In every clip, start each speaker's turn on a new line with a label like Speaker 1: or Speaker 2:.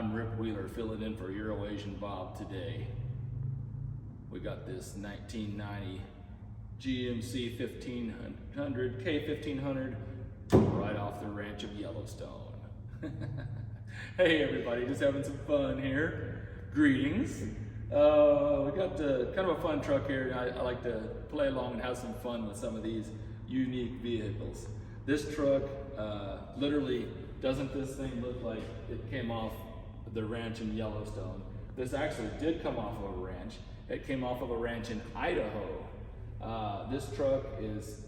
Speaker 1: I'm Rip Wheeler filling in for Euro Asian Bob today. We got this 1990 GMC 1500 K1500 right off the ranch of Yellowstone. Hey everybody, just having some fun here. Greetings. We got kind of a fun truck here. I like to play along and have some fun with some of these unique vehicles. This truck, literally, doesn't this thing look like it came off the ranch in Yellowstone? This actually did come off of a ranch. It came off of a ranch in Idaho. This truck is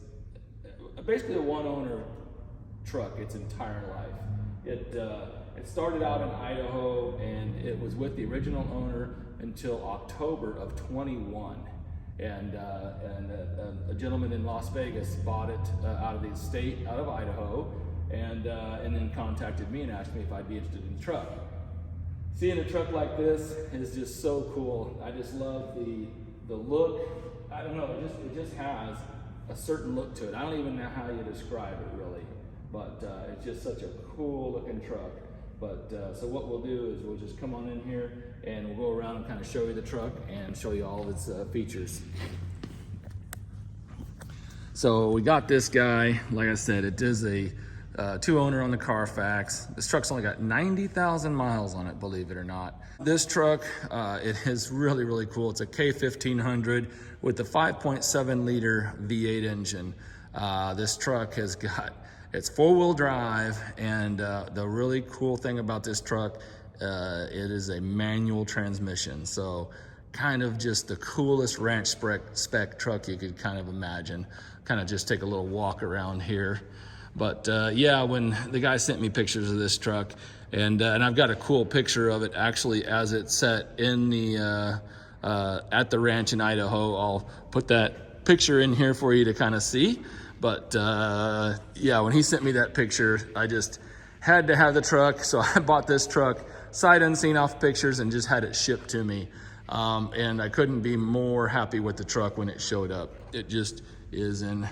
Speaker 1: basically a one-owner truck its entire life. It started out in Idaho and it was with the original owner until October of 21. And a gentleman in Las Vegas bought it out of the state, out of Idaho, and then contacted me and asked me if I'd be interested in the truck. Seeing a truck like this is just so cool. I just love the look. I don't know, it just has a certain look to it. I don't even know how you describe it really, but it's just such a cool looking truck. But so what we'll do is we'll just come on in here and we'll go around and kind of show you the truck and show you all of its features. So we got this guy, like I said, it is a two owner on the Carfax. This truck's only got 90,000 miles on it, believe it or not. This truck, it is really, really cool. It's a K1500 with the 5.7 liter V8 engine. This truck has got, it's four-wheel drive, and the really cool thing about this truck, it is a manual transmission. So kind of just the coolest ranch spec truck you could kind of imagine. Kind of just take a little walk around here. But yeah, when the guy sent me pictures of this truck, and I've got a cool picture of it actually as it's set in the at the ranch in Idaho. I'll put that picture in here for you to kind of see. But yeah, when he sent me that picture, I just had to have the truck. So I bought this truck sight unseen off pictures and just had it shipped to me. And I couldn't be more happy with the truck when it showed up. It just is in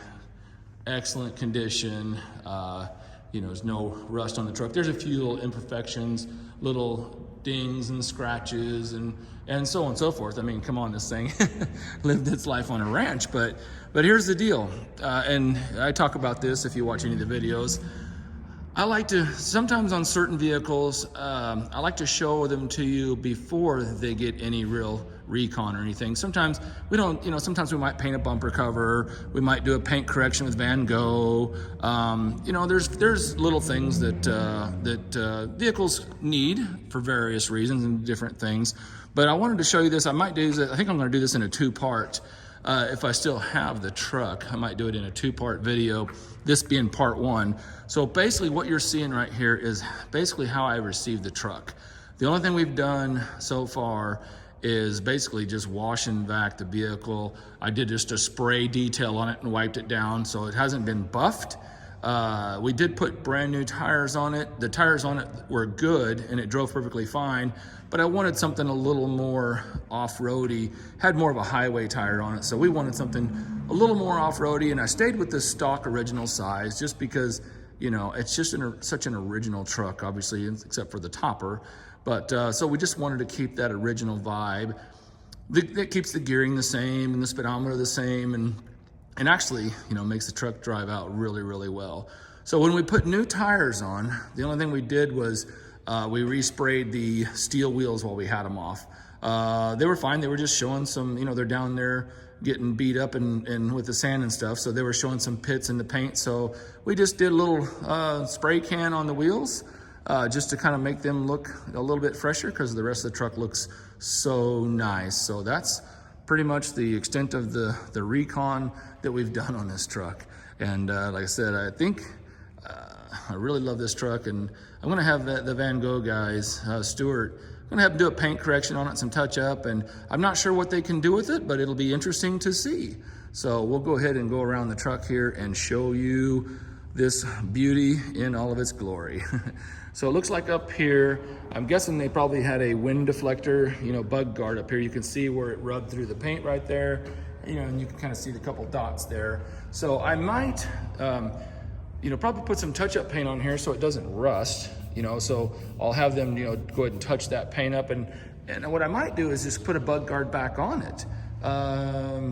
Speaker 1: excellent condition. You know, there's no rust on the truck. There's a few little imperfections, little dings and scratches and so on and so forth. I mean, come on, this thing lived its life on a ranch, but here's the deal. And I talk about this if you watch any of the videos. I like to, sometimes on certain vehicles, I like to show them to you before they get any real recon or anything. Sometimes we don't, you know, sometimes we might paint a bumper cover, we might do a paint correction with Van Gogh. You know, there's little things that vehicles need for various reasons and different things. But I wanted to show you this. I might do this, I think I'm gonna do this in a two-part. If I still have the truck, I might do it in a two-part video, this being part one. So basically what you're seeing right here is basically how I received the truck. The only thing we've done so far is basically just washing back the vehicle. I did just a spray detail on it and wiped it down, so it hasn't been buffed. We did put brand new tires on it. The tires on it were good and it drove perfectly fine, but I wanted something a little more off-roady, had more of a highway tire on it. So we wanted something a little more off-roady, and I stayed with the stock original size just because, you know, it's just such an original truck, obviously, except for the topper. But so we just wanted to keep that original vibe. That keeps the gearing the same and the speedometer the same, and actually, you know, makes the truck drive out really, really well. So when we put new tires on, the only thing we did was we resprayed the steel wheels while we had them off. They were fine. They were just showing some, you know, they're down there getting beat up and with the sand and stuff. So they were showing some pits in the paint. So we just did a little spray can on the wheels just to kind of make them look a little bit fresher, because the rest of the truck looks so nice. So that's pretty much the extent of the recon that we've done on this truck. And like I said, I think I really love this truck, and I'm gonna have the Van Gogh guys, Stuart, I'm gonna have them do a paint correction on it, some touch up, and I'm not sure what they can do with it, but it'll be interesting to see. So we'll go ahead and go around the truck here and show you this beauty in all of its glory. So it looks like up here, I'm guessing they probably had a wind deflector, you know, bug guard up here. You can see where it rubbed through the paint right there, you know, and you can kind of see the couple dots there. So I might, probably put some touch-up paint on here so it doesn't rust, so I'll have them, go ahead and touch that paint up. And what I might do is just put a bug guard back on it.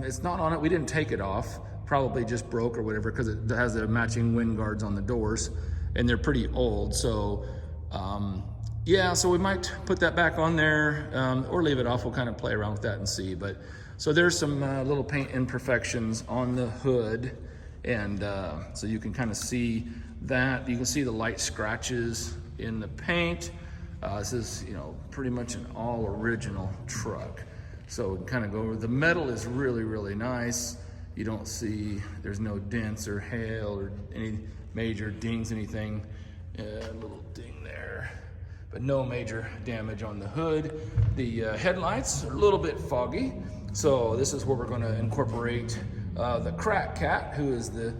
Speaker 1: It's not on it, we didn't take it off, probably just broke or whatever, because it has the matching wind guards on the doors and they're pretty old. So yeah, so we might put that back on there, or leave it off. We'll kind of play around with that and see. But so there's some little paint imperfections on the hood, and so you can kind of see that. You can see the light scratches in the paint. This is, pretty much an all original truck. So we can kind of go over. The metal is really, really nice. You don't see, there's no dents or hail or any major dings, anything. A little ding there, but no major damage on the hood. The headlights are a little bit foggy. So this is where we're going to incorporate the Crack Cat, who is the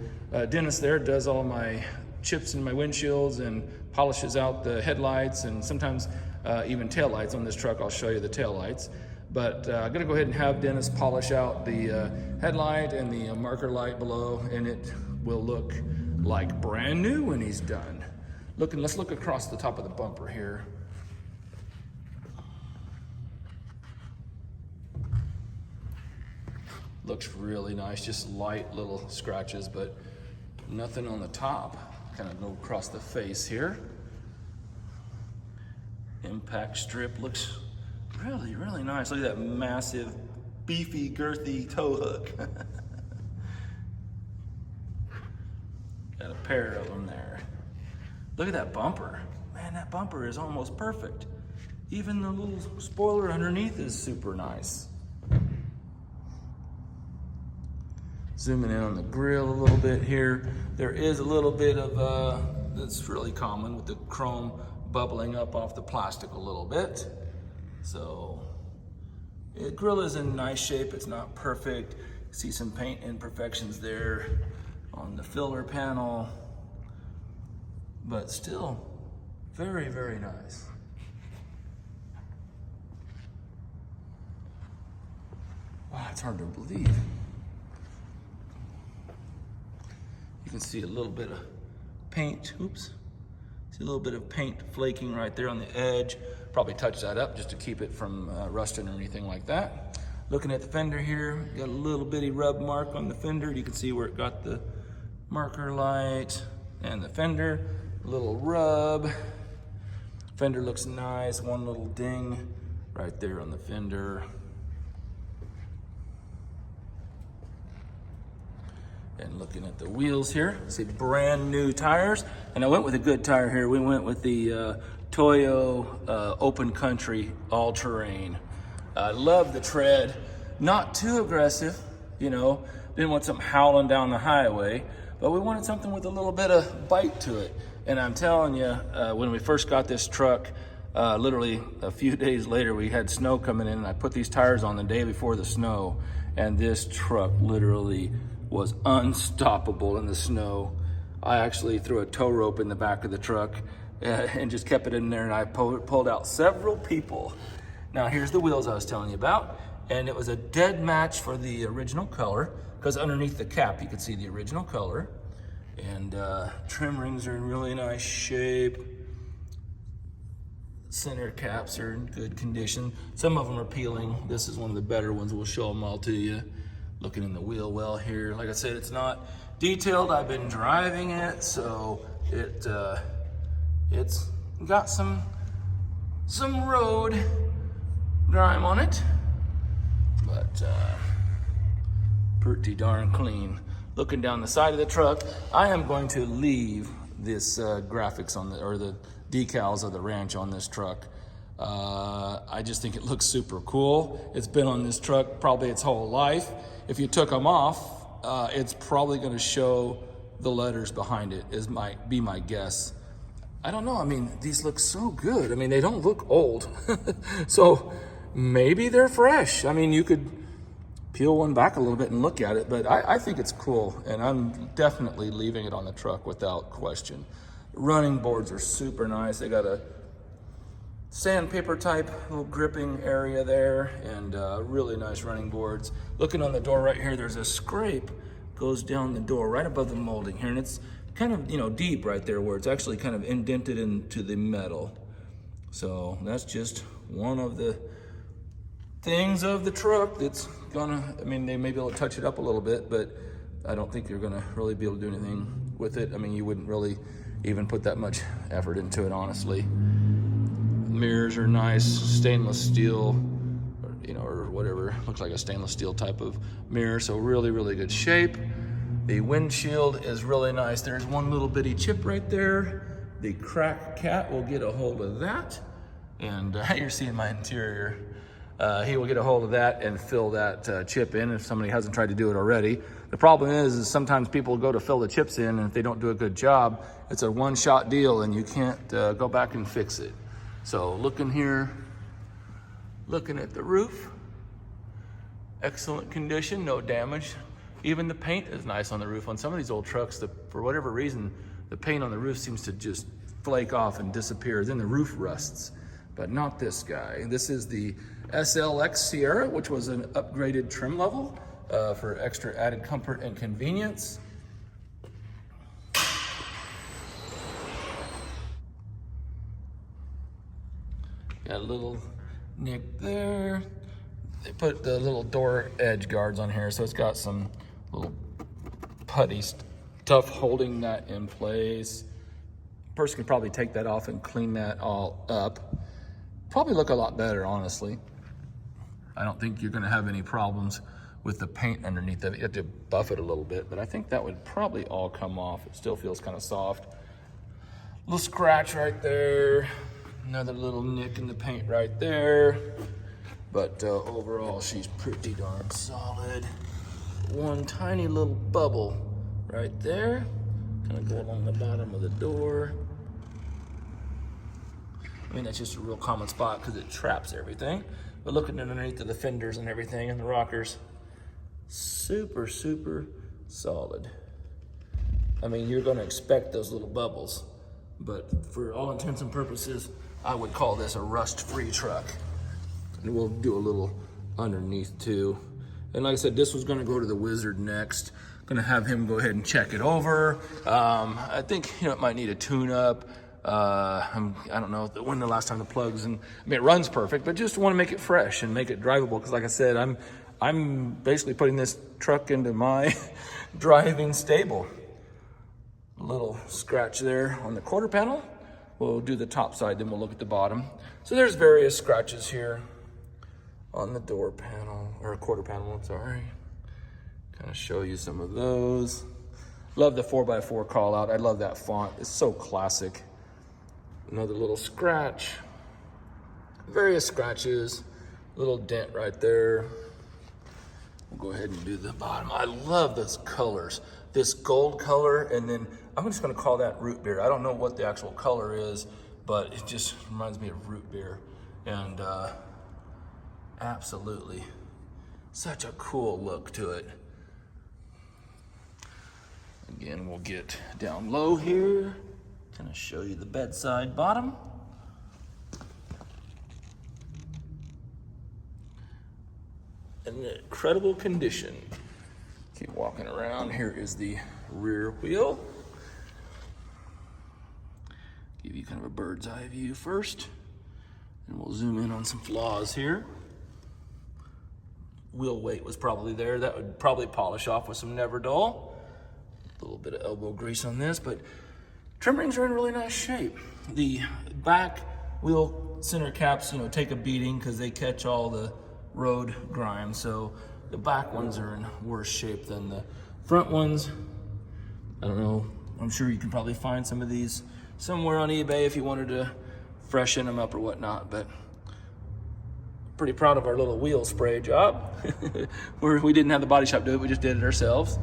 Speaker 1: dentist there, does all my chips in my windshields and polishes out the headlights and sometimes even tail lights on this truck. I'll show you the tail lights. But I'm gonna go ahead and have Dennis polish out the headlight and the marker light below, and it will look like brand new when he's done. Let's look across the top of the bumper here. Looks really nice, just light little scratches, but nothing on the top. Kind of go across the face here. Impact strip looks really, really nice. Look at that massive, beefy, girthy tow hook. Got a pair of them there. Look at that bumper. Man, that bumper is almost perfect. Even the little spoiler underneath is super nice. Zooming in on the grill a little bit here. There is a little bit of, that's really common with the chrome bubbling up off the plastic a little bit. So, the grill is in nice shape. It's not perfect. See some paint imperfections there on the filler panel, but still very, very nice. Wow, it's hard to believe. You can see a little bit of paint, oops. See a little bit of paint flaking right there on the edge. Probably touch that up just to keep it from rusting or anything like that. Looking at the fender here, got a little bitty rub mark on the fender. You can see where it got the marker light and the fender. A little rub. Fender looks nice, one little ding right there on the fender. And looking at the wheels here, see brand new tires. And I went with a good tire here. We went with the Toyo Open Country All-Terrain. I love the tread, not too aggressive, didn't want something howling down the highway, but we wanted something with a little bit of bite to it. And I'm telling you, when we first got this truck, literally a few days later, we had snow coming in, and I put these tires on the day before the snow, and this truck literally was unstoppable in the snow. I actually threw a tow rope in the back of the truck and just kept it in there, and I pulled out several people. Now here's the wheels I was telling you about, and it was a dead match for the original color, because underneath the cap you could see the original color. And trim rings are in really nice shape. Center caps are in good condition. Some of them are peeling. This is one of the better ones. We'll show them all to you. Looking in the wheel well here. Like I said, it's not detailed. I've been driving it, so it's got some road grime on it, but pretty darn clean. Looking down the side of the truck, I am going to leave this graphics on or the decals of the ranch on this truck. I just think it looks super cool. It's been on this truck probably its whole life. If you took them off, it's probably going to show the letters behind it, might be my guess. I don't know. I mean, these look so good. I mean, they don't look old. So maybe they're fresh. I mean, you could peel one back a little bit and look at it, but I think it's cool, and I'm definitely leaving it on the truck without question. Running boards are super nice. They got a sandpaper type little gripping area there, and really nice running boards. Looking on the door right here, there's a scrape goes down the door right above the molding here, and it's kind of, you know, deep right there where it's actually kind of indented into the metal. So that's just one of the things of the truck that's gonna, I mean, they may be able to touch it up a little bit, but I don't think you're gonna really be able to do anything with it. I mean, you wouldn't really even put that much effort into it, honestly. Mirrors are nice, stainless steel, or, you know, or whatever, looks like a stainless steel type of mirror, so really, really good shape. The windshield is really nice. There's one little bitty chip right there. The crack cat will get a hold of that, and you're seeing my interior. He will get a hold of that and fill that chip in if somebody hasn't tried to do it already. The problem is sometimes people go to fill the chips in, and if they don't do a good job, it's a one-shot deal and you can't go back and fix it. So looking here, looking at the roof, excellent condition, no damage. Even the paint is nice on the roof. On some of these old trucks, for whatever reason, the paint on the roof seems to just flake off and disappear. Then the roof rusts, but not this guy. This is the SLX Sierra, which was an upgraded trim level for extra added comfort and convenience. Got a little nick there. They put the little door edge guards on here, so it's got some little putty stuff holding that in place. Person could probably take that off and clean that all up. Probably look a lot better, honestly. I don't think you're gonna have any problems with the paint underneath of it. You have to buff it a little bit, but I think that would probably all come off. It still feels kind of soft. Little scratch right there. Another little nick in the paint right there. But overall, she's pretty darn solid. One tiny little bubble right there. Kind of go along the bottom of the door. I mean, that's just a real common spot because it traps everything. But looking underneath the fenders and everything and the rockers, super, super solid. I mean, you're gonna expect those little bubbles, but for all intents and purposes, I would call this a rust-free truck. And we'll do a little underneath too. And like I said, this was gonna go to the Wizard next. Gonna have him go ahead and check it over. I think, you know, it might need a tune-up. I don't know when the last time the plugs, and I mean, it runs perfect, but just want to make it fresh and make it drivable. Because like I said, I'm basically putting this truck into my driving stable. A little scratch there on the quarter panel. We'll do the top side, then we'll look at the bottom. So there's various scratches here on the door panel, or quarter panel, I'm sorry. Kind of show you some of those. Love the 4x4 call out. I love that font. It's so classic. Another little scratch. Various scratches. Little dent right there. We'll go ahead and do the bottom. I love those colors. This gold color, and then I'm just gonna call that root beer. I don't know what the actual color is, but it just reminds me of root beer. And absolutely, such a cool look to it. Again, we'll get down low here. Gonna show you the bedside bottom. In incredible condition. Keep walking around. Here is the rear wheel. Give you kind of a bird's eye view first, and we'll zoom in on some flaws here. Wheel weight was probably there. That would probably polish off with some Never Dull. A little bit of elbow grease on this, but trim rings are in really nice shape. The back wheel center caps, you know, take a beating because they catch all the road grime. So the back ones are in worse shape than the front ones. I don't know. I'm sure you can probably find some of these somewhere on eBay if you wanted to freshen them up or whatnot, but pretty proud of our little wheel spray job. We didn't have the body shop do it, we just did it ourselves.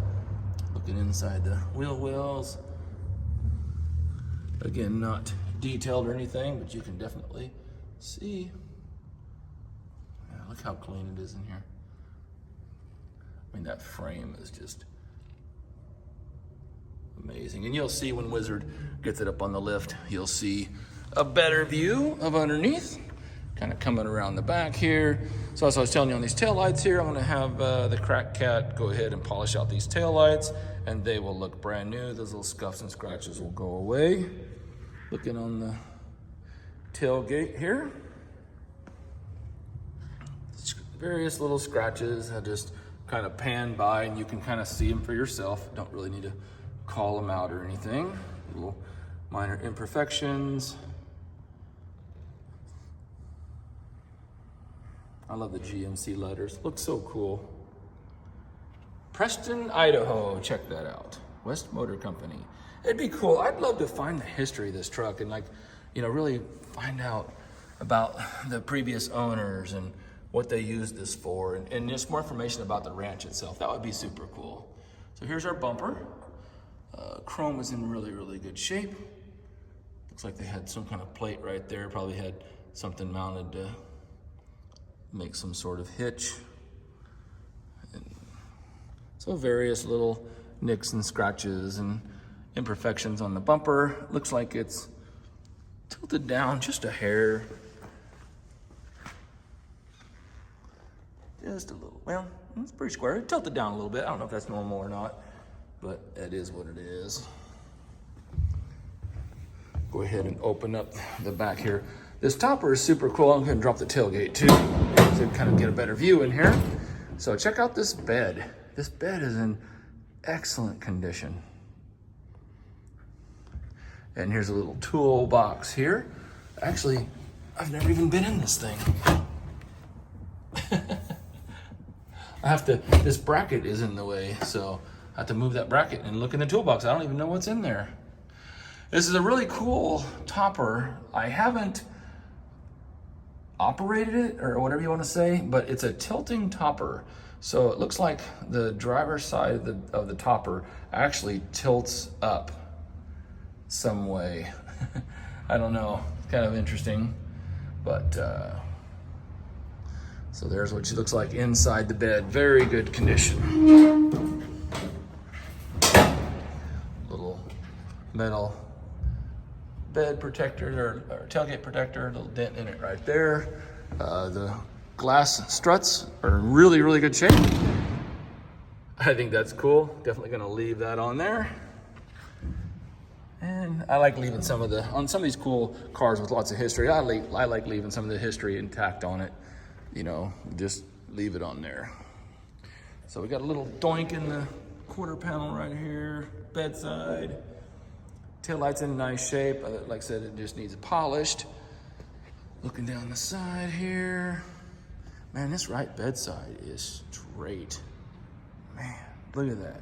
Speaker 1: Looking inside the wheel wells. Again, not detailed or anything, but you can definitely see. Yeah, look how clean it is in here. I mean, that frame is just amazing. And you'll see when Wizard gets it up on the lift, you'll see a better view of underneath. Kind of coming around the back here. So as I was telling you on these taillights here, I'm gonna have the Crack Cat go ahead and polish out these taillights. and they will look brand new. Those little scuffs and scratches will go away. Looking on the tailgate here. Various little scratches. I just kind of pan by and you can kind of see them for yourself. Don't really need to call them out or anything. Little minor imperfections. I love the GMC letters. Looks so cool. Preston, Idaho. Check that out. West Motor Company. It'd be cool. I'd love to find the history of this truck and, like, you know, really find out about the previous owners and what they used this for, and just more information about the ranch itself. That would be super cool. So here's our bumper. Chrome is in really, really good shape. Looks like they had some kind of plate right there. Probably had something mounted to make some sort of hitch. And so various little nicks and scratches and imperfections on the bumper. Looks like it's tilted down just a hair. Just a little, well, it's pretty square. It tilted down a little bit. I don't know if that's normal or not, but it is what it is. Go ahead and open up the back here. This topper is super cool. I'm gonna drop the tailgate too, to kind of get a better view in here. So check out this bed. This bed is in excellent condition. And here's a little toolbox here. Actually, I've never even been in this thing. This bracket is in the way, so I have to move that bracket and look in the toolbox. I don't even know what's in there. This is a really cool topper. I haven't operated it, or whatever you want to say, but it's a tilting topper. So it looks like the driver's side of the topper actually tilts up some way. I don't know, it's kind of interesting, but so there's what she looks like inside the bed. Very good condition. Little metal bed protector or tailgate protector, little dent in it right there. The glass struts are in really, really good shape. I think that's cool. Definitely gonna leave that on there. And I like leaving some of on some of these cool cars with lots of history, I like leaving some of the history intact on it. You know, just leave it on there. So we got a little doink in the quarter panel right here, bedside. Taillight's in nice shape. Like I said, it just needs polished. Looking down the side here. Man, this right bedside is straight. Man, look at that.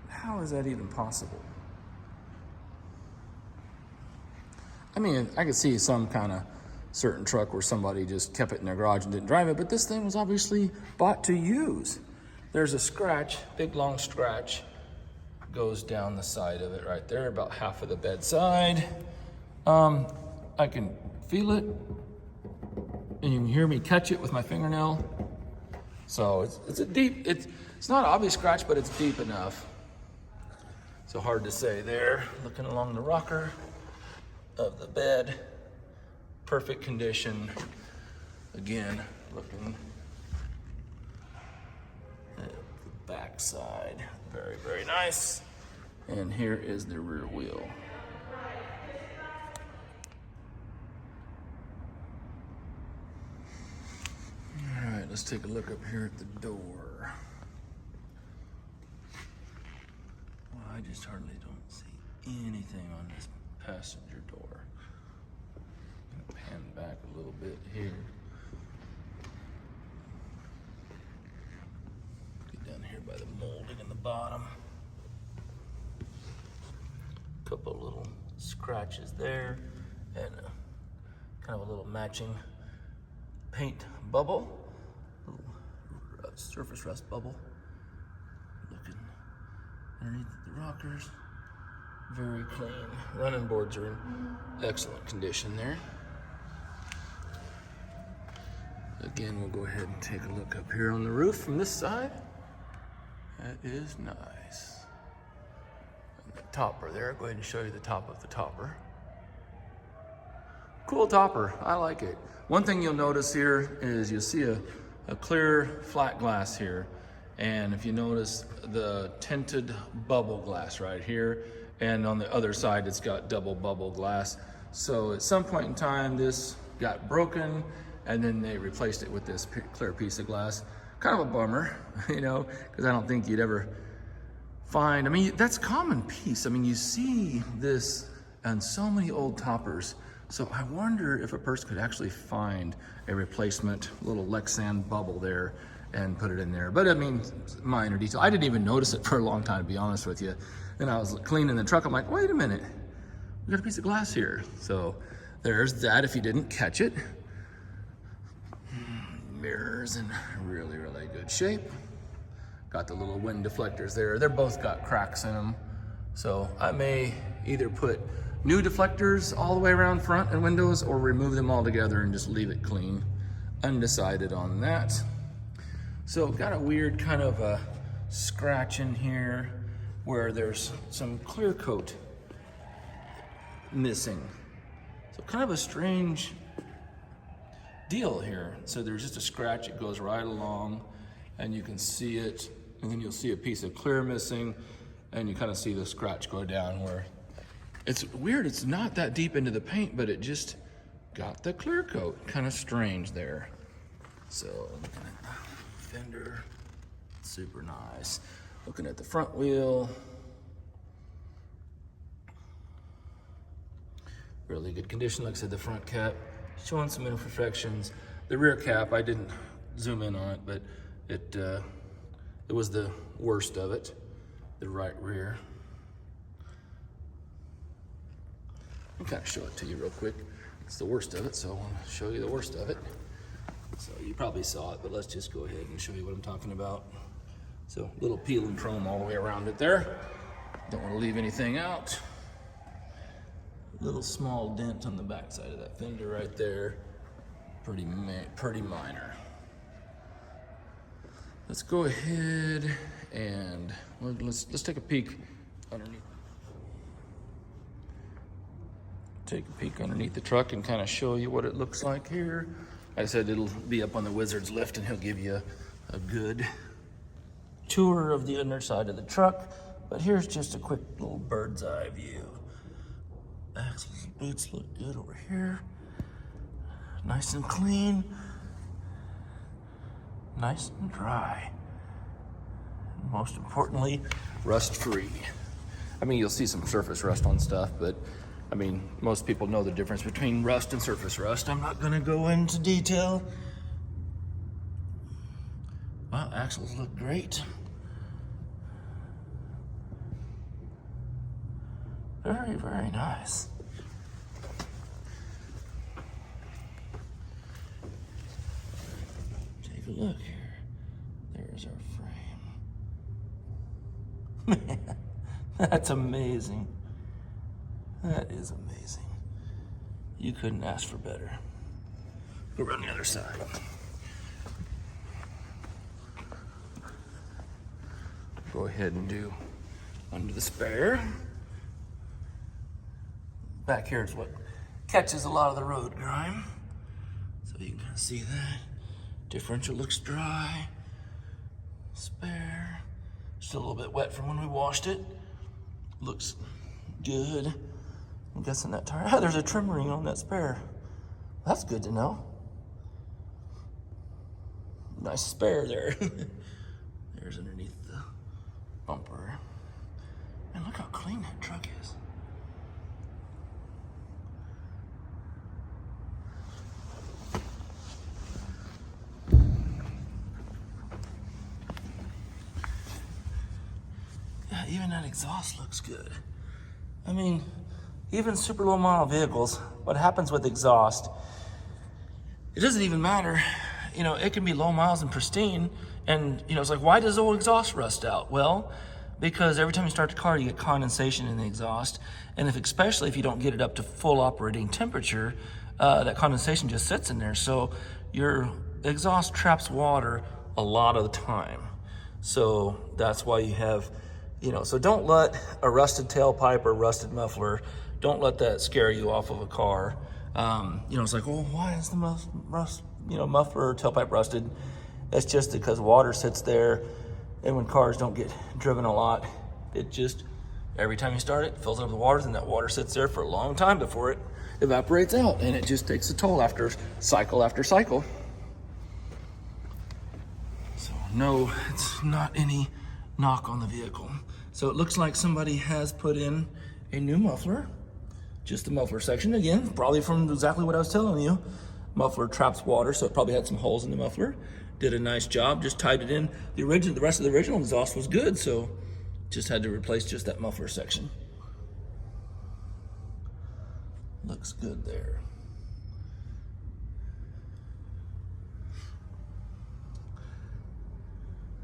Speaker 1: How is that even possible? I mean, I could see some kind of certain truck where somebody just kept it in their garage and didn't drive it, but this thing was obviously bought to use. There's a scratch, big long scratch, goes down the side of it right there, about half of the bedside. I can feel it, and you can hear me catch it with my fingernail. So it's a deep, it's not an obvious scratch, but it's deep enough. So hard to say there. Looking along the rocker of the bed. Perfect condition. Again, looking at the back side. Very, very nice. And here is the rear wheel. All right, let's take a look up here at the door. Well, I just hardly don't see anything on this passenger door. Pan back a little bit here. Get down here by the molding in the bottom. Couple little scratches there, and kind of a little matching paint bubble, little surface rust bubble. Looking underneath the rockers, very clean. Running boards are in excellent condition there. Again, we'll go ahead and take a look up here on the roof from this side. That is nice. And the topper there, go ahead and show you the top of the topper. Cool topper, I like it. One thing you'll notice here is you'll see a clear flat glass here. And if you notice the tinted bubble glass right here, and on the other side it's got double bubble glass. So at some point in time this got broken, and then they replaced it with this clear piece of glass. Kind of a bummer, you know, because I don't think you'd ever find, I mean, that's common piece. I mean, you see this on so many old toppers. So I wonder if a person could actually find a replacement little Lexan bubble there and put it in there. But I mean, minor detail. I didn't even notice it for a long time, to be honest with you. Then I was cleaning the truck, I'm like, wait a minute, we got a piece of glass here. So there's that if you didn't catch it. Mirrors in really, really good shape. Got the little wind deflectors there. They're both got cracks in them. So I may either put new deflectors all the way around front and windows or remove them all together and just leave it clean. Undecided on that. So got a weird kind of a scratch in here where there's some clear coat missing. So kind of a strange deal here. So there's just a scratch, it goes right along and you can see it, and then you'll see a piece of clear missing, and you kind of see the scratch go down where it's weird. It's not that deep into the paint, but it just got the clear coat. Kind of strange there. So looking at the fender, super nice. Looking at the front wheel, really good condition. Like I said, the front cap showing some imperfections. The rear cap, I didn't zoom in on it, but it was the worst of it, the right rear. I'll kind of show it to you real quick. It's the worst of it, so I want to show you the worst of it. So you probably saw it, but let's just go ahead and show you what I'm talking about. So little peel and chrome all the way around it there. Don't want to leave anything out. Little small dent on the back side of that fender right there. Pretty minor. Let's go ahead and let's take a peek underneath. Take a peek underneath the truck and kind of show you what it looks like here. Like I said, it'll be up on the Wizard's lift and he'll give you a good tour of the underside of the truck. But here's just a quick little bird's eye view. Axles and boots look good over here. Nice and clean. Nice and dry. And most importantly, rust-free. I mean, you'll see some surface rust on stuff, but I mean, most people know the difference between rust and surface rust. I'm not gonna go into detail. Well, axles look great. Very, very nice. Take a look here. There's our frame. Man, that's amazing. That is amazing. You couldn't ask for better. Go around the other side. Go ahead and do under the spare. Back here is what catches a lot of the road grime. So you can kind of see that. Differential looks dry. Spare. Still a little bit wet from when we washed it. Looks good. I'm guessing that tire, oh, there's a trim ring on that spare. That's good to know. Nice spare there. There's underneath the bumper. And look how clean that truck is. Yeah, even that exhaust looks good. I mean, even super low mile vehicles, what happens with exhaust, it doesn't even matter. You know, it can be low miles and pristine, and you know, it's like, why does old exhaust rust out? Well, because every time you start the car, you get condensation in the exhaust, and especially if you don't get it up to full operating temperature, that condensation just sits in there. So your exhaust traps water a lot of the time. So that's why you have, you know, so don't let a rusted tailpipe or rusted muffler, don't let that scare you off of a car. You know, it's like, well, why is the muffler or tailpipe rusted? That's just because water sits there And when cars don't get driven a lot, it just, every time you start it, fills up with water, and that water sits there for a long time before it evaporates out, and it just takes a toll after cycle after cycle. So no, it's not any knock on the vehicle. So it looks like somebody has put in a new muffler, just the muffler section. Again, probably from exactly what I was telling you. Muffler traps water, so it probably had some holes in the muffler. Did a nice job, just tied it in. The rest of the original exhaust was good, so just had to replace just that muffler section. Looks good there.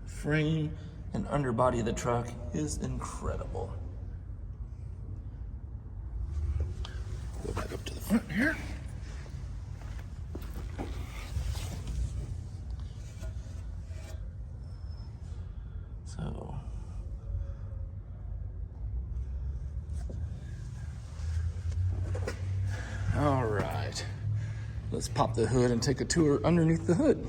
Speaker 1: Frame and underbody of the truck is incredible. Go back up to the front here. So, all right, let's pop the hood and take a tour underneath the hood.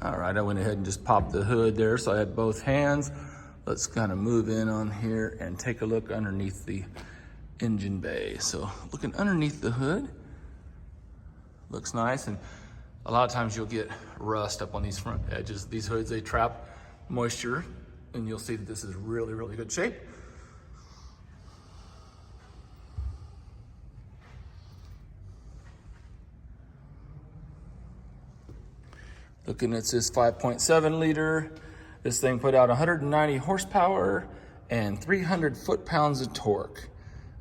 Speaker 1: All right, I went ahead and just popped the hood there, so I had both hands. Let's kind of move in on here and take a look underneath the engine bay. So looking underneath the hood, looks nice. And a lot of times you'll get rust up on these front edges. These hoods, they trap moisture, and you'll see that this is really, really good shape. Looking at this 5.7 liter, this thing put out 190 horsepower and 300 foot-pounds of torque.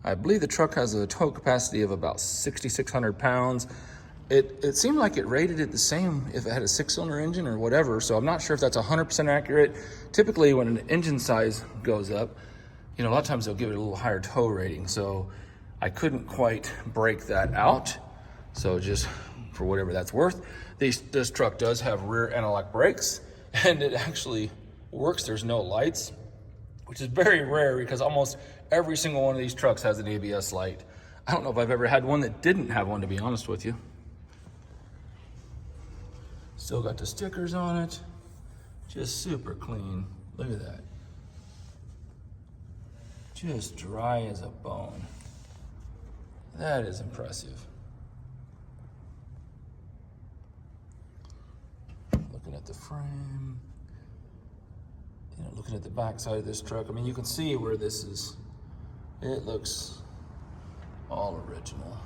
Speaker 1: I believe the truck has a tow capacity of about 6,600 pounds. It seemed like it rated it the same if it had a 6-cylinder engine or whatever, so I'm not sure if that's 100% accurate. Typically, when an engine size goes up, a lot of times they'll give it a little higher tow rating, so I couldn't quite break that out. So just for whatever that's worth, this truck does have rear anti-lock brakes, and it actually works. There's no lights, which is very rare because almost every single one of these trucks has an ABS light. I don't know if I've ever had one that didn't have one, to be honest with you. Still got the stickers on it. Just super clean. Look at that. Just dry as a bone. That is impressive. Looking at the frame, looking at the back side of this truck. I mean, you can see where this is. It looks all original.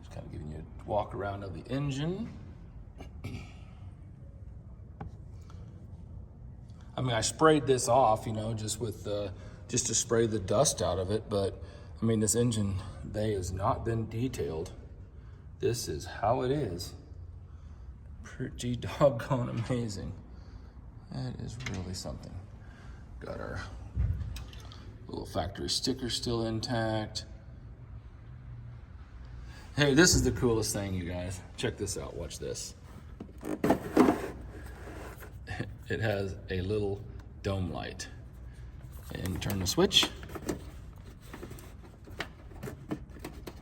Speaker 1: Just kind of giving you a walk around of the engine. I mean, I sprayed this off, just to spray the dust out of it, but I mean, this engine bay has not been detailed. This is how it is. Pretty doggone amazing. That is really something. Got our little factory sticker still intact. Hey, this is the coolest thing, you guys. Check this out, watch this. It has a little dome light. And turn the switch.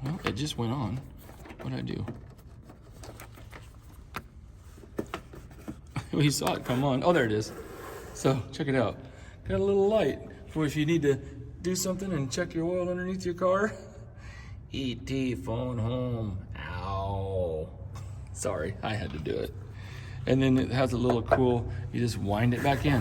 Speaker 1: Well, it just went on. What'd I do? We saw it come on. Oh, there it is. So check it out. Got a little light for if you need to do something and check your oil underneath your car. ET phone home. Ow. Sorry, I had to do it. And then it has a little cool, you just wind it back in.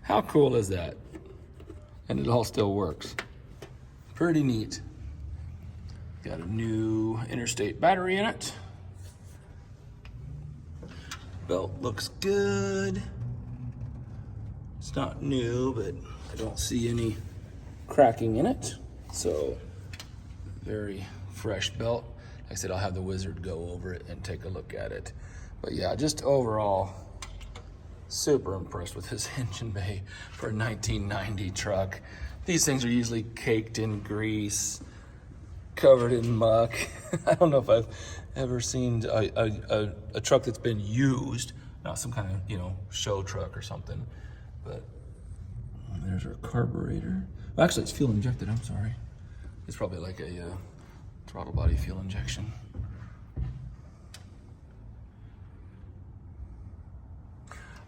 Speaker 1: How cool is that? And it all still works. Pretty neat. Got a new interstate battery in it. Belt looks good. It's not new, but I don't see any cracking in it. So, very fresh belt. Like I said, I'll have the wizard go over it and take a look at it. But yeah, just overall, super impressed with this engine bay for a 1990 truck. These things are usually caked in grease, covered in muck. I don't know if I've ever seen a truck that's been used, not some kind of, show truck or something. But There's our carburetor. Well, actually, it's fuel injected, I'm sorry. It's probably like a throttle body fuel injection.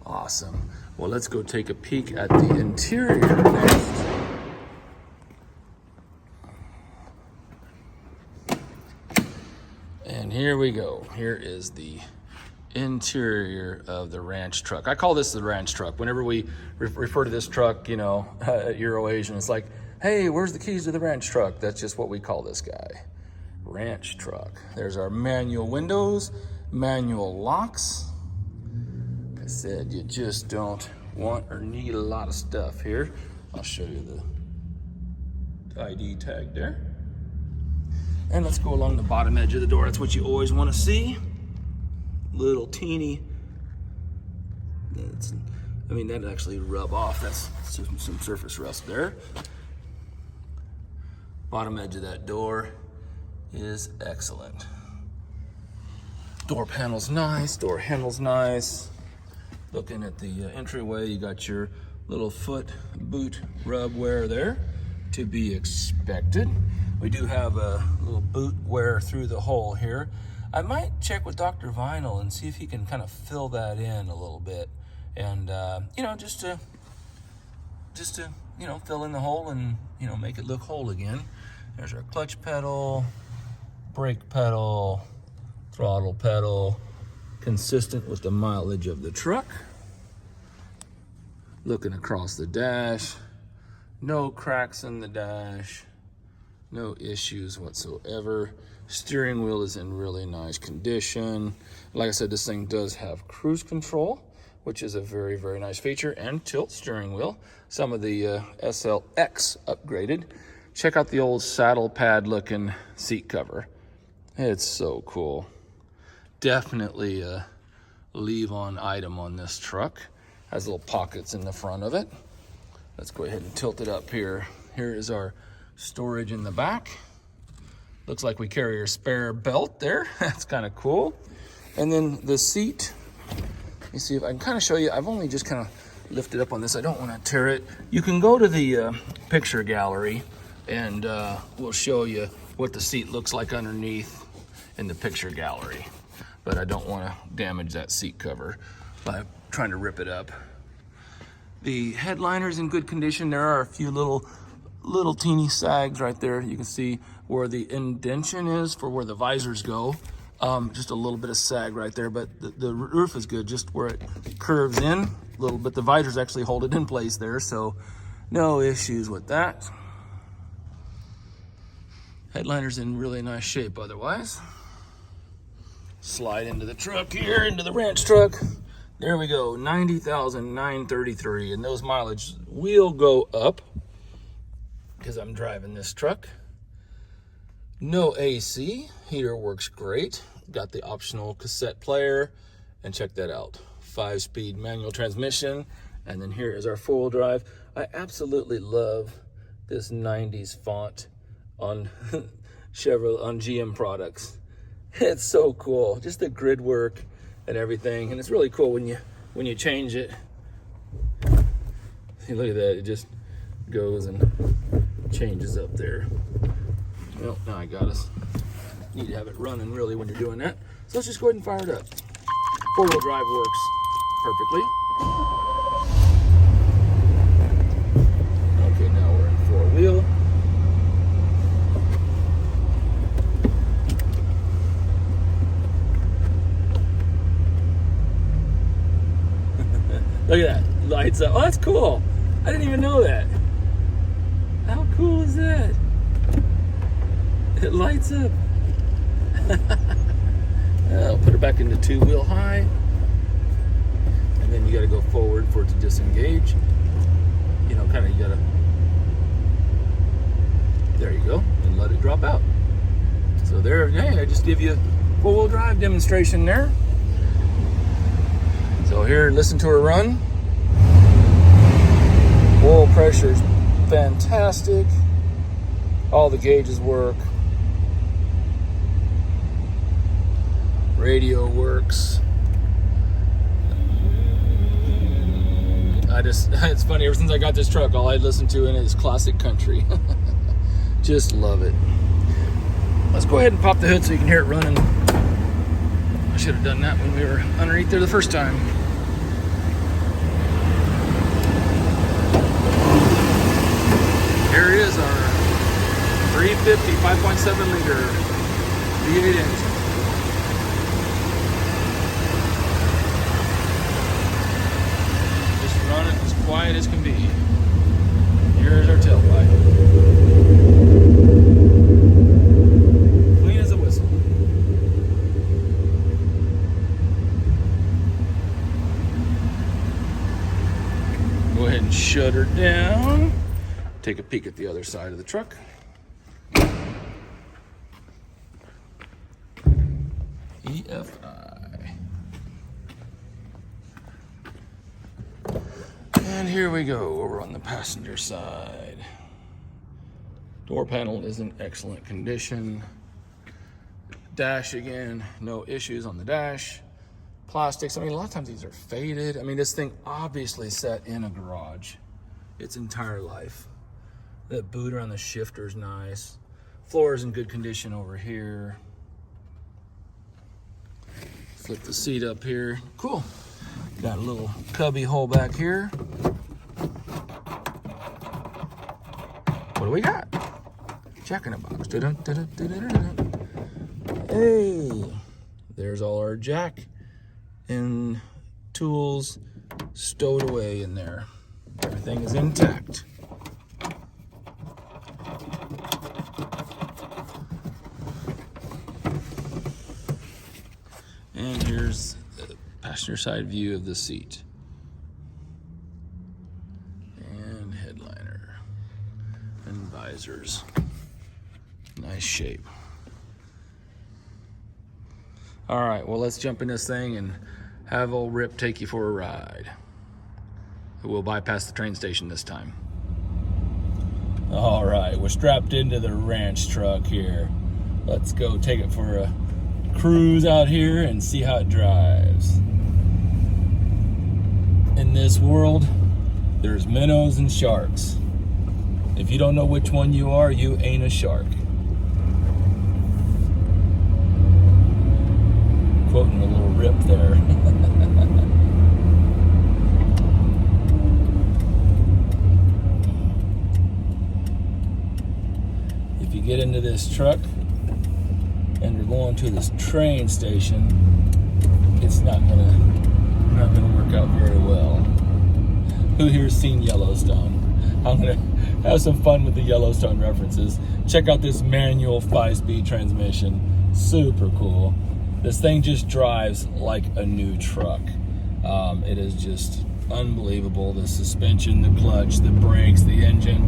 Speaker 1: Awesome. Well, let's go take a peek at the interior next. And here we go. Here is the interior of the ranch truck. I call this the ranch truck. Whenever we refer to this truck, you know, at Euro Asian, it's like, hey, where's the keys to the ranch truck? That's just what we call this guy. Ranch truck. There's our manual windows, manual locks. I said you just don't want or need a lot of stuff here. I'll show you the ID tag there. And let's go along the bottom edge of the door. That's what you always want to see. Little teeny. I mean, that'd actually rub off. That's some surface rust there. Bottom edge of that door is excellent. Door panel's nice. Door handle's nice. Looking at the entryway, you got your little foot boot rub wear there, to be expected. We do have a little boot wear through the hole here. I might check with Dr. Vinyl and see if he can kind of fill that in a little bit, and you know, just to you know, fill in the hole and, you know, make it look whole again. There's our clutch pedal, brake pedal, throttle pedal, consistent with the mileage of the truck. Looking across the dash, no cracks in the dash, no issues whatsoever. Steering wheel is in really nice condition. Like I said, this thing does have cruise control, which is a very, very nice feature, and tilt steering wheel. Some of the SLX upgraded. Check out the old saddle pad looking seat cover. It's so cool. Definitely a leave on item on this truck. Has little pockets in the front of it. Let's go ahead and tilt it up here. Here is our storage in the back. Looks like we carry our spare belt there. That's kind of cool. And then the seat, let me see if I can kind of show you. I've only just kind of lifted up on this. I don't want to tear it. You can go to the picture gallery and we'll show you what the seat looks like underneath in the picture gallery. But I don't want to damage that seat cover by trying to rip it up. The headliner's in good condition. There are a few little teeny sags right there. You can see where the indentation is for where the visors go. Just a little bit of sag right there, but the roof is good, just where it curves in a little bit. The visors actually hold it in place there, so no issues with that. Headliner's in really nice shape otherwise. Slide into the truck here, into the ranch truck. There we go, 90,933, and those mileage will go up because I'm driving this truck. No AC, heater works great. Got the optional cassette player, and check that out. 5-speed manual transmission, and then here is our 4-wheel drive. I absolutely love this 90s font on Chevrolet, on GM products. It's so cool, just the grid work and everything, and it's really cool when you change it. See, look at that, it just goes and changes up there. Well, now I got us. Need to have it running really when you're doing that. So let's just go ahead and fire it up. 4-wheel drive works perfectly. Okay, now we're in 4-wheel. Look at that, lights up. Oh, that's cool. I didn't even know that. How cool is that? It lights up. I'll put it back into 2-wheel high. And then you gotta go forward for it to disengage. You know, kinda you gotta, there you go, and let it drop out. So there, hey, I just give you a 4-wheel drive demonstration there. So here, listen to her run. Oil pressure's fantastic. All the gauges work. Radio works. I it's funny, ever since I got this truck, all I listen to in it is classic country. Just love it. Let's go ahead and pop the hood so you can hear it running. I should have done that when we were underneath there the first time. Here is our 350 5.7 liter V8 engine. Just running as quiet as can be. Here's our tailpipe. Clean as a whistle. Go ahead and shut her down. Take a peek at the other side of the truck. EFI. And here we go, over on the passenger side. Door panel is in excellent condition. Dash again, no issues on the dash. Plastics, I mean, a lot of times these are faded. I mean, this thing obviously sat in a garage its entire life. That booter on the shifter is nice. Floor is in good condition over here. Flip the seat up here. Cool. Got a little cubby hole back here. What do we got? Jack in a box. Hey, there's all our jack and tools stowed away in there. Everything is intact. And here's the passenger side view of the seat. And headliner. And visors. Nice shape. All right, well, let's jump in this thing and have old Rip take you for a ride. We'll bypass the train station this time. All right, we're strapped into the ranch truck here. Let's go take it for a cruise out here and see how it drives. In this world, there's minnows and sharks. If you don't know which one you are, you ain't a shark. Quoting a little Rip there. If you get into this truck and we're going to this train station, it's not gonna work out very well. Who here's seen Yellowstone? I'm gonna have some fun with the Yellowstone references. Check out this manual 5-speed transmission. Super cool. This thing just drives like a new truck. It is just unbelievable. The suspension, the clutch, the brakes, the engine.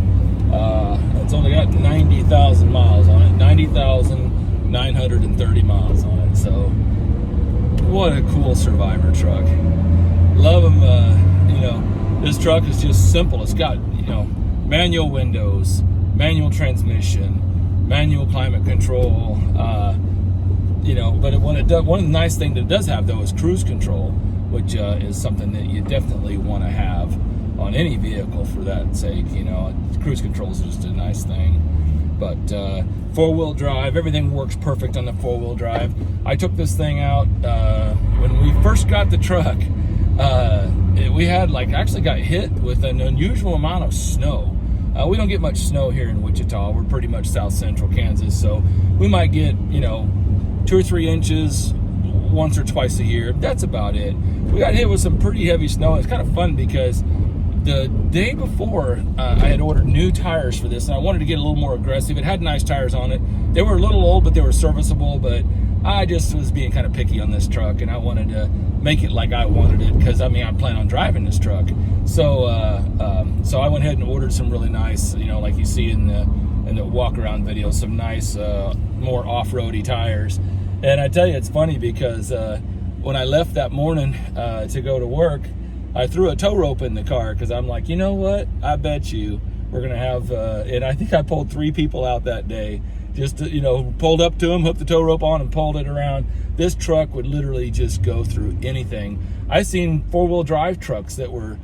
Speaker 1: It's only got 90,000 miles on it. 90,930 miles on it. So what a cool survivor truck. Love them. This truck is just simple. It's got, manual windows, manual transmission, manual climate control, but one of the nice things that it does have, though, is cruise control, which is something that you definitely want to have on any vehicle for that sake. Cruise control is just a nice thing. But 4-wheel drive, everything works perfect on the 4-wheel drive. I took this thing out when we first got the truck. We had actually got hit with an unusual amount of snow. We don't get much snow here in Wichita. We're pretty much south central Kansas, so we might get 2 or 3 inches once or twice a year. That's about it. We got hit with some pretty heavy snow. It's kind of fun because the day before I had ordered new tires for this, and I wanted to get a little more aggressive. It had nice tires on it. They were a little old, but they were serviceable. But I just was being kind of picky on this truck, and I wanted to make it like I wanted it because I plan on driving this truck. So so I went ahead and ordered some really nice, like you see in the walk around video, some nice more off-roady tires. And I tell you, it's funny because when I left that morning to go to work, I threw a tow rope in the car because I'm like, you know what? I bet you we're gonna have, and I think I pulled 3 people out that day. Just pulled up to them, hooked the tow rope on, and pulled it around. This truck would literally just go through anything. I've seen 4-wheel drive trucks that were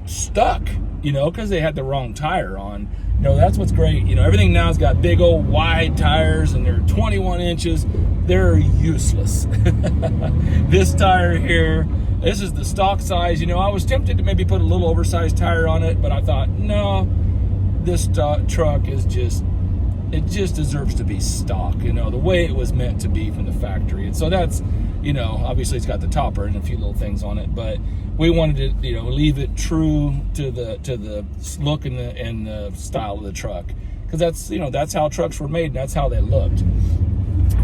Speaker 1: stuck, you know, because they had the wrong tire on. You know, that's what's great. You know, everything now's got big old wide tires, and they're 21 inches. They're useless. This tire here, this is the stock size. You know, I was tempted to maybe put a little oversized tire on it, but I thought, no, this truck is just, it just deserves to be stock, you know, the way it was meant to be from the factory. And so that's, you know, obviously it's got the topper and a few little things on it, but we wanted to, you know, leave it true to the look and the style of the truck, because that's, you know, that's how trucks were made and that's how they looked.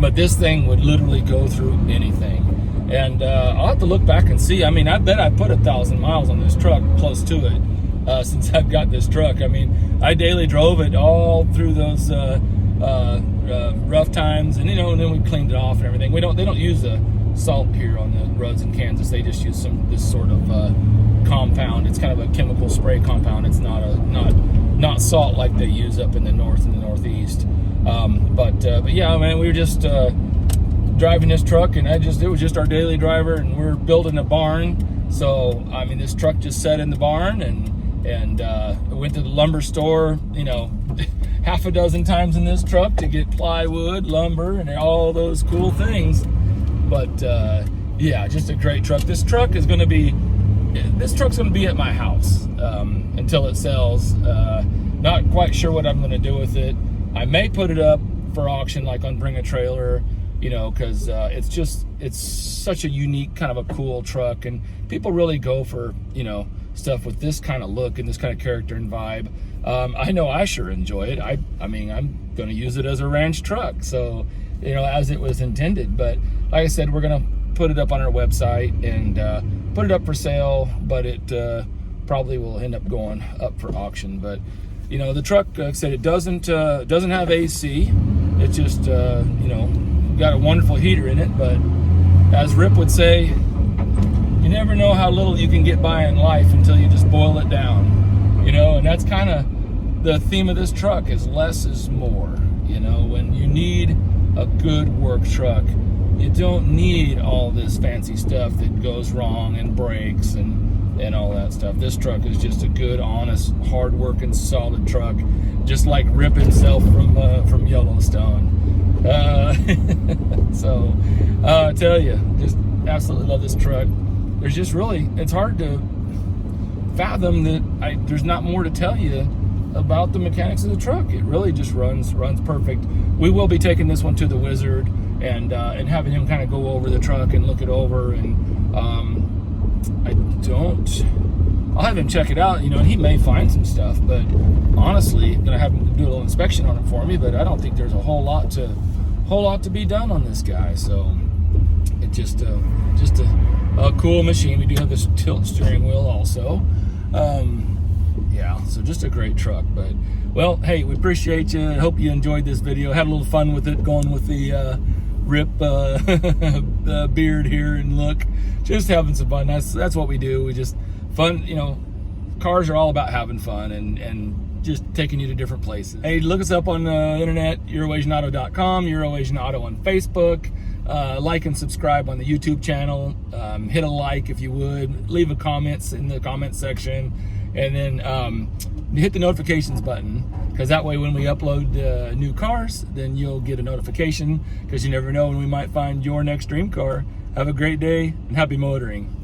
Speaker 1: But this thing would literally go through anything. And I'll have to look back and see. I mean, I bet I put 1,000 miles on this truck, close to it, since I've got this truck. I mean, I daily drove it all through those rough times, and you know, and then we cleaned it off and everything. They don't use the salt here on the roads in Kansas. They just use this sort of compound. It's kind of a chemical spray compound. It's not salt like they use up in the north and the northeast. But yeah, man, we were just driving this truck, and it was just our daily driver, and we're building a barn. So I mean, this truck just sat in the barn, and went to the lumber store, you know, half a dozen times in this truck to get plywood, lumber, and all those cool things. But yeah, just a great truck. This truck's gonna be at my house until it sells. Not quite sure what I'm gonna do with it. I may put it up for auction, like on Bring a Trailer, you know, because it's such a unique, kind of a cool truck, and people really go for, you know, stuff with this kind of look and this kind of character and vibe. I know I sure enjoy it. I mean, I'm going to use it as a ranch truck, so, you know, as it was intended. But like I said, we're going to put it up on our website and put it up for sale, but it probably will end up going up for auction. But, you know, the truck, like I said, it doesn't have AC. It's just, you know, got a wonderful heater in it. But as Rip would say, you never know how little you can get by in life until you just boil it down, you know. And that's kind of the theme of this truck, is less is more. You know, when you need a good work truck, you don't need all this fancy stuff that goes wrong and breaks and all that stuff. This truck is just a good, honest, hard-working, solid truck, just like Rip himself from Yellowstone. So I tell you, just absolutely love this truck. There's just really, it's hard to fathom that there's not more to tell you about the mechanics of the truck. It really just runs perfect. We will be taking this one to the Wizard and having him kind of go over the truck and look it over, and I'll have him check it out, you know, and he may find some stuff, but honestly, I'm gonna have him do a little inspection on it for me. But I don't think there's a whole lot to be done on this guy. So it's just a cool machine. We do have this tilt steering wheel also. Yeah, so just a great truck. But, well, hey, we appreciate you. I hope you enjoyed this video. Had a little fun with it, going with the Rip beard here and look. Just having some fun. That's what we do. We just fun, you know. Cars are all about having fun and just taking you to different places. Hey, look us up on the internet, EuroAsianAuto.com, EuroAsianAuto on Facebook. Like and subscribe on the YouTube channel. Hit a like if you would. Leave a comment in the comment section, and then hit the notifications button, because that way when we upload new cars, then you'll get a notification, because you never know when we might find your next dream car. Have a great day and happy motoring.